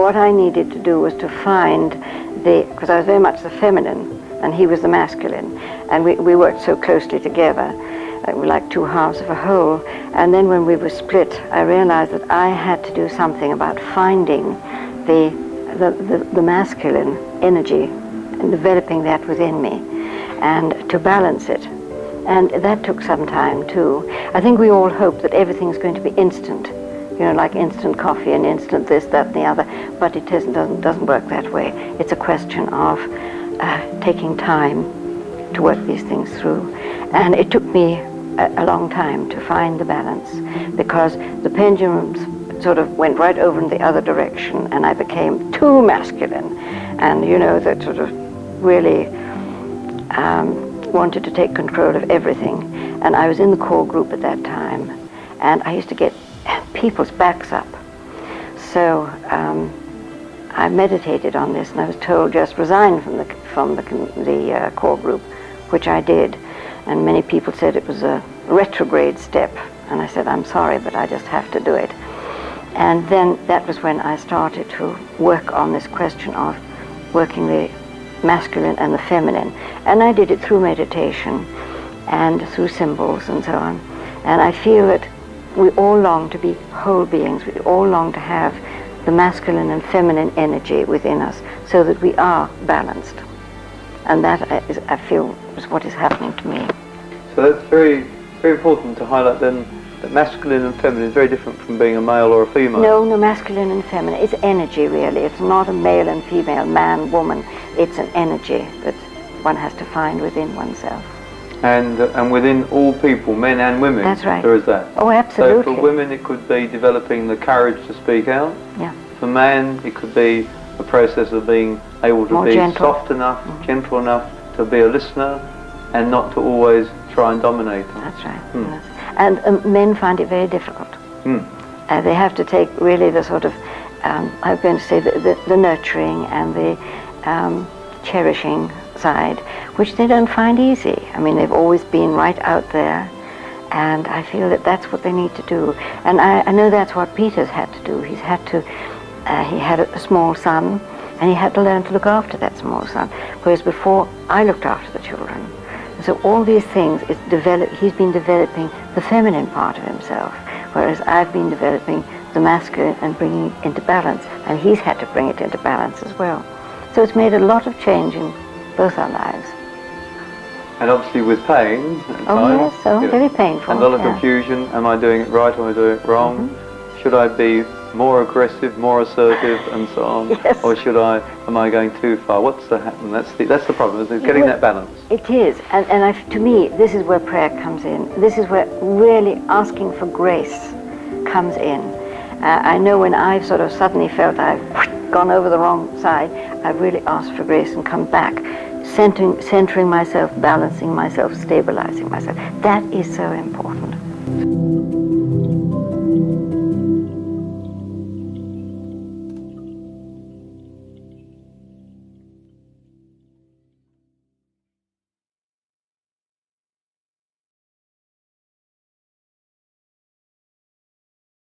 what I needed to do was to find because I was very much the feminine and he was the masculine, and we worked so closely together. We were like two halves of a whole. And then when we were split, I realized that I had to do something about finding the masculine energy and developing that within me and to balance it. And that took some time too. I think we all hope that everything's going to be instant, like instant coffee and instant this, that, and the other, but it doesn't work that way. It's a question of taking time to work these things through. And it took me a long time to find the balance, because the pendulums sort of went right over in the other direction, and I became too masculine, and that sort of really wanted to take control of everything. And I was in the core group at that time, and I used to get people's backs up. So I meditated on this, and I was told just resign from the core group, which I did. And many people said it was a retrograde step, and I said, I'm sorry, but I just have to do it. And then that was when I started to work on this question of working the masculine and the feminine. And I did it through meditation and through symbols and so on. And I feel that we all long to be whole beings. We all long to have the masculine and feminine energy within us so that we are balanced. And that is, I feel, is what is happening to me. So that's very, very important to highlight then, that masculine and feminine is very different from being a male or a female. No, masculine and feminine. It's energy, really. It's not a male and female, man, woman. It's an energy that one has to find within oneself. And within all people, men and women. That's right. There is that. Oh, absolutely. So for women, it could be developing the courage to speak out. Yeah. For man, it could be a process of being able to more be gentle. soft enough, gentle enough to be a listener, and not to always try and dominate them. That's right. Yes. And men find it very difficult. They have to take really the sort of, I'm going to say, the nurturing and the cherishing side, which they don't find easy. I mean, they've always been right out there, and I feel that that's what they need to do. And I know that's what Peter's had to do. He had a small son, and he had to learn to look after that small son, whereas before I looked after the children. So all these things, he's been developing the feminine part of himself, whereas I've been developing the masculine and bringing it into balance, and he's had to bring it into balance as well. So it's made a lot of change in both our lives. And obviously with pain at times. Yes, very painful. And a lot of confusion. Am I doing it right or am I doing it wrong? Should I be more aggressive, more assertive, and so on? Yes. Or am I going too far? What's the happen? That's the problem, is getting that balance. It is, and to me, this is where prayer comes in. This is where really asking for grace comes in. I know when I've sort of suddenly felt I've gone over the wrong side, I've really asked for grace and come back, centering myself, balancing myself, stabilizing myself. That is so important.